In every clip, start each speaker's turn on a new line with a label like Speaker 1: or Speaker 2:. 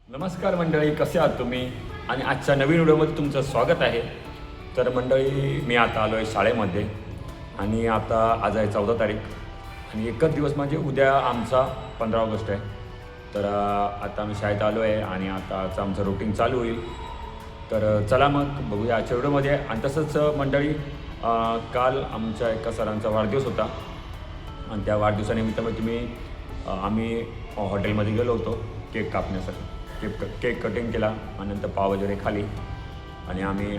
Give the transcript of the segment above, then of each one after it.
Speaker 1: नमस्कार मंडळी, कसे आहात तुम्ही? आणि आजच्या नवीन व्हिडिओमध्ये तुमचं स्वागत आहे. तर मंडळी, मी आता आलो आहे शाळेमध्ये आणि आता आज आहे 14 तारीख आणि एकच दिवस म्हणजे उद्या आमचा 15 ऑगस्ट आहे. तर आता मी शाळेत आलो आहे आणि आताचं आमचं रुटीन चालू होईल. तर चला मग बघूया आजच्या व्हिडिओमध्ये. आणि तसंच मंडळी, काल आमच्या एका सरांचा वाढदिवस होता आणि त्या वाढदिवसानिमित्त आम्ही हॉटेलमध्ये गेलो होतो केक कापण्यासाठी. केक कटिंग केला आणि नंतर पाव वगैरे खाली आणि आम्ही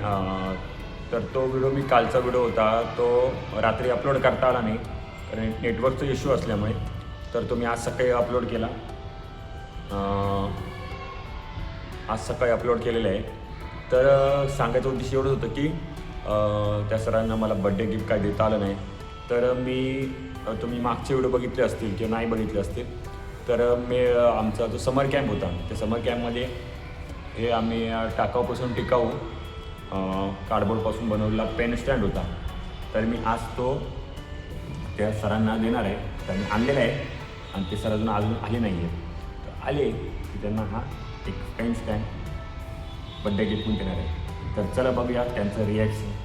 Speaker 1: तर तो व्हिडिओ कालचा व्हिडिओ होता तो रात्री अपलोड करता आला नाही कारण नेटवर्कचा इश्यू असल्यामुळे. तर तो मी आज सकाळी अपलोड केला. आज सकाळी अपलोड केलेलं आहे. तर सांगायचं उद्देश एवढंच होतं की त्या सरांना मला बड्डे गिफ्ट काय देता आलं नाही. तर तुम्ही मागचे व्हिडिओ बघितले असतील किंवा नाही बघितले असतील तर आमचा जो समर कॅम्प होता त्या समर कॅम्पमध्ये हे आम्ही टाकाऊपासून टिकाऊ कार्डबोर्डपासून बनवलेला पेन स्टँड होता. तर मी आज तो त्या सरांना देणार आहे. तर मी आणलेला आहे आणि ते सर अजून आले नाही आहे. तर आले की त्यांना हा एक पेन स्टँड बड्डे गिफ्ट म्हणून देणार आहे. तर चला बघूया त्यांचं रिॲक्शन.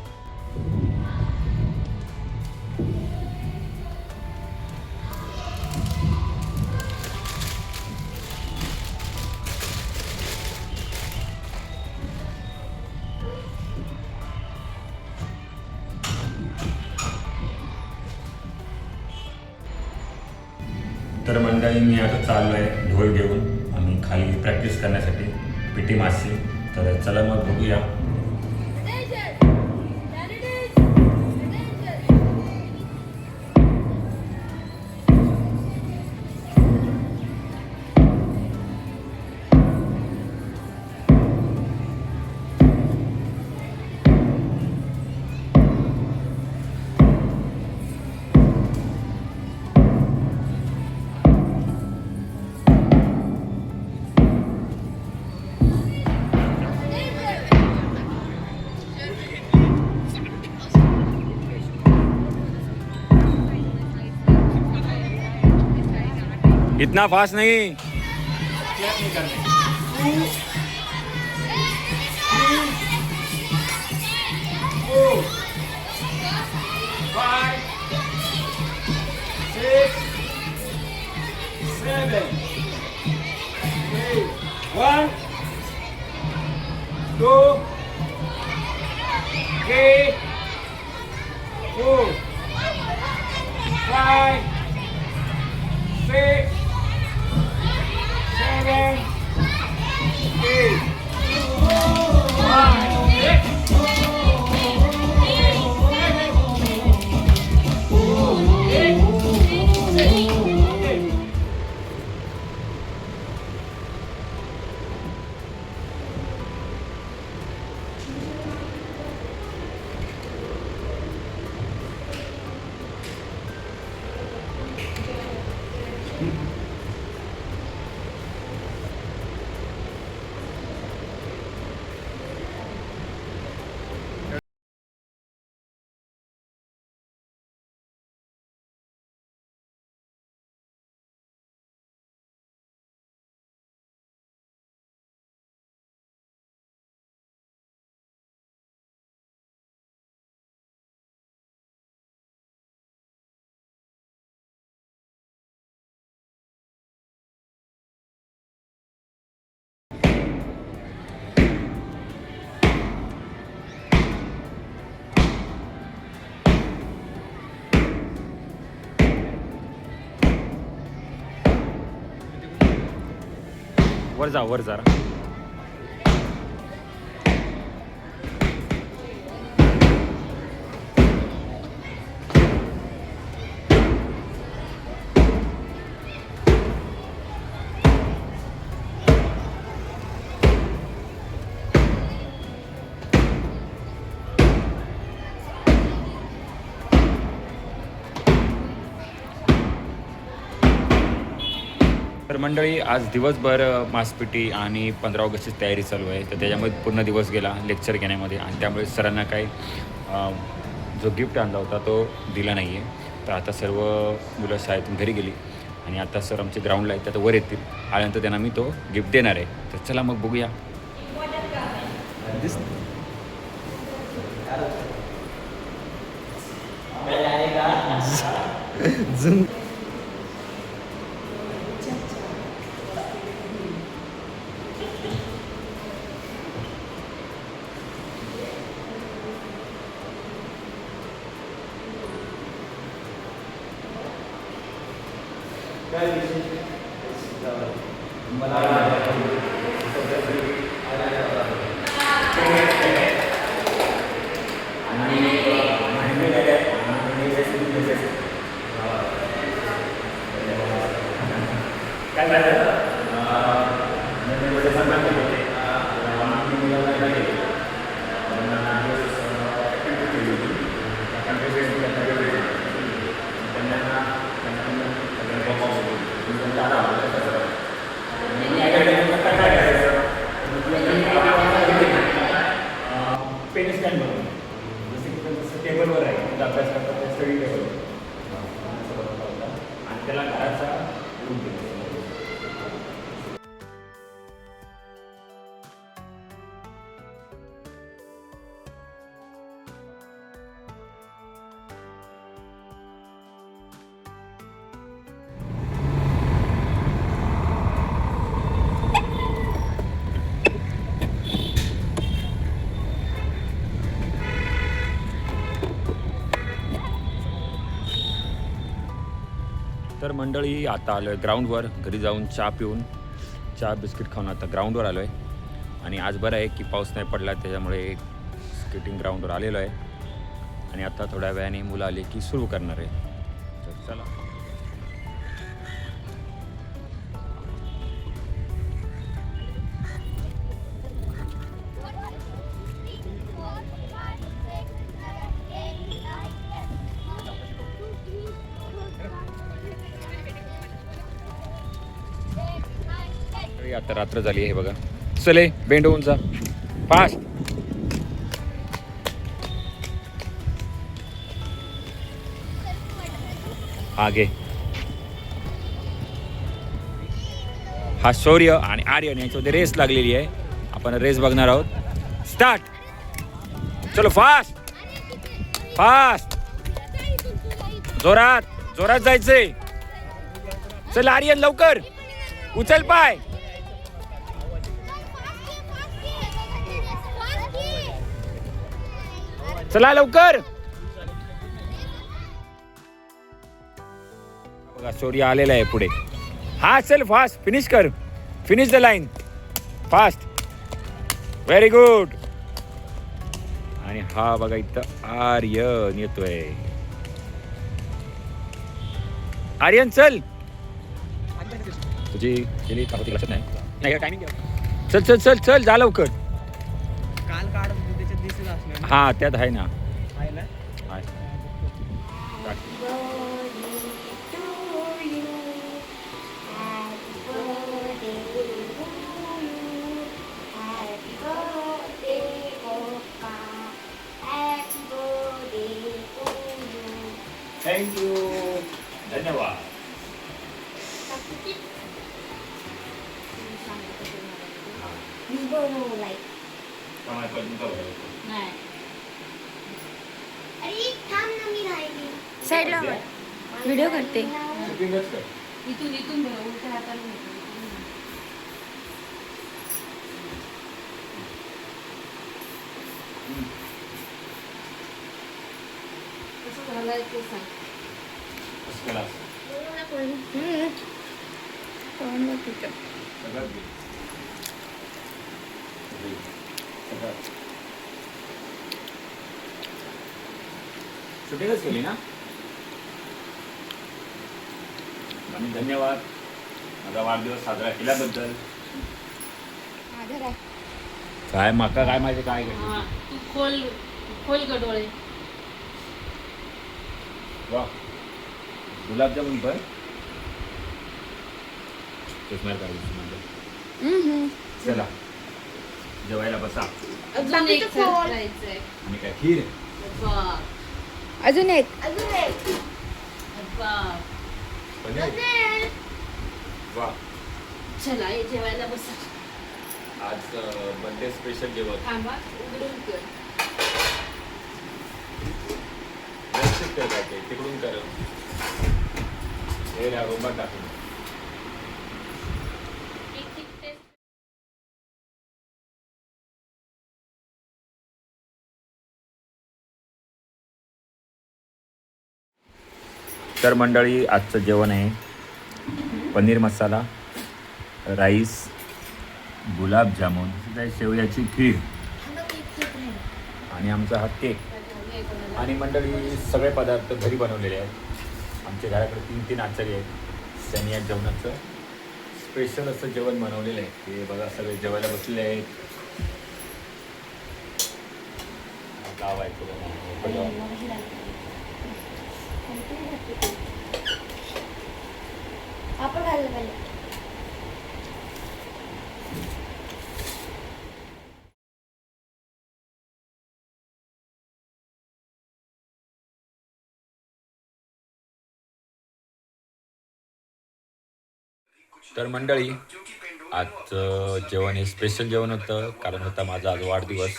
Speaker 1: तर मंडळी, मी आता चाललो आहे ढोल घेऊन आम्ही खाली प्रॅक्टिस करण्यासाठी PT मासी. तर चला मग बघूया. इतना फास्ट नहीं. One, two, three, 4, 5, 6, 7, 8, 9, 10. वर जरा. तर मंडळी, आज दिवसभर मास PT आणि 15 ऑगस्टची तयारी चालू आहे. तर त्याच्यामध्ये पूर्ण दिवस गेला लेक्चर घेण्यामध्ये आणि त्यामुळे सरांना काही जो गिफ्ट आणला होता तो दिला नाही आहे. तर आता सर्व मुलं शाळेतून घरी गेली आणि आता सर आमचे ग्राउंडला आहेत, तर वर येतील. आल्यानंतर त्यांना मी तो गिफ्ट देणार आहे. तर चला मग बघूया. पेन स्टँड बनवून जसं की जसं टेबलवर आहे अभ्यास करतात स्टडी टेबल आणि त्याला घराचा रूम दिला. तर मंडळी आता आलो आहे ग्राउंडवर. घरी जाऊन चहा पिऊन चहा बिस्किट खाऊन आता ग्राउंडवर आलो आहे. आणि आज बरं आहे की पाऊस नाही पडला, त्याच्यामुळे स्केटिंग ग्राउंडवर आलेलो आहे. आणि आता थोड्या वेळाने मुलं आली की सुरू करणार आहे. तर चला. आता रात्र झाली आहे बघा. चले बेंड होऊन जा फास्ट. आगे हा शौर्य आणि आर्यन यांच्यामध्ये रेस लागलेली आहे. आपण रेस बघणार आहोत. स्टार्ट. चलो फास्ट फास्ट. जोरात जोरात जायचंय. चल आर्यन लवकर उचल पाय. चला लवकर. बघा शौर्य आलेला आहे पुढे. हा चल फास्ट फिनिश कर. Finish the line fast. Very good. आणि हा बघा इथं आर्यन येतोय. आर्यन चल. तुझी गेली लक्षात नाही टायमिंग. चल चल चल चल जा लवकर.
Speaker 2: काल काढ त्याच्यात दिसत असणार.
Speaker 1: हा त्यात आहे ना.
Speaker 2: आहे ना.
Speaker 1: थँक्यू धन्यवाद.
Speaker 3: साईडला व्हिडिओ करते.
Speaker 4: इथून इथून उलट्या हाताने कसं घालायचं सांग.
Speaker 1: शूटिंगच केली ना. आणि धन्यवाद माझा वाढदिवस साजरा केल्याबद्दल. काय माका काय माहिती काय
Speaker 4: हा, तू खोल खोल ग डोळे.
Speaker 1: वा गुलाबजामुन पण स्मेल काढली. चला जेवायला बसा.
Speaker 4: अजून एक करायचंय.
Speaker 1: आणि काय खीर.
Speaker 4: बाप
Speaker 3: अजून एक
Speaker 4: बाप
Speaker 1: पनीर. वा
Speaker 4: चला ये जेवायला बसा.
Speaker 1: आज बर्थडे स्पेशल जेवण.
Speaker 4: थांबा उघडून कर.
Speaker 1: व्यवस्थित कर काय ते तिकडून कर. हे ना रोबा टाकून.
Speaker 4: एक एक टेस्ट.
Speaker 1: तर मंडळी आजचं जेवण आहे पनीर मसाला, राईस, गुलाबजामुन, शेवयाची खीर आणि आमचा हा केक. आणि मंडळी सगळे पदार्थ घरी बनवलेले आहेत. आमच्या घराकडे 3 आचारी आहेत. त्यांनी या जेवणाचं स्पेशल असं जेवण बनवलेलं आहे. ते बघा सगळे जेवायला बसलेले आहेत.
Speaker 3: आपण घाललं पाहिजे.
Speaker 1: तर मंडळी आजचं जेवण हे स्पेशल जेवण होतं, कारण होता माझा आज वाढदिवस.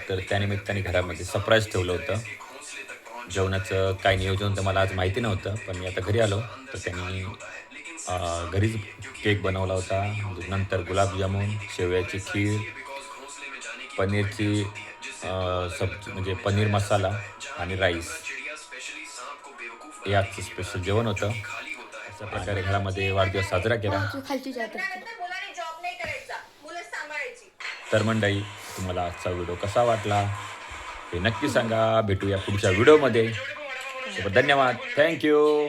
Speaker 1: तर त्यानिमित्ताने घरामध्ये सरप्राईज ठेवलं होतं. जेवणाचं काय नियोजन होतं मला आज माहिती नव्हतं, पण मी आता घरी आलो तर त्यांनी घरीच केक बनवला होता. नंतर गुलाबजामुन, शेवयाची खीर, पनीरची सब्जी म्हणजे पनीर मसाला आणि राईस हे आजचं स्पेशल जेवण होतं. अशा प्रकारे घरामध्ये वाढदिवस साजरा केला.
Speaker 3: खालची जात
Speaker 1: तर मंडळी तुम्हाला आजचा व्हिडिओ कसा वाटला हे नक्की सांगा. भेटूया पुढच्या व्हिडिओमध्ये. धन्यवाद. थँक्यू.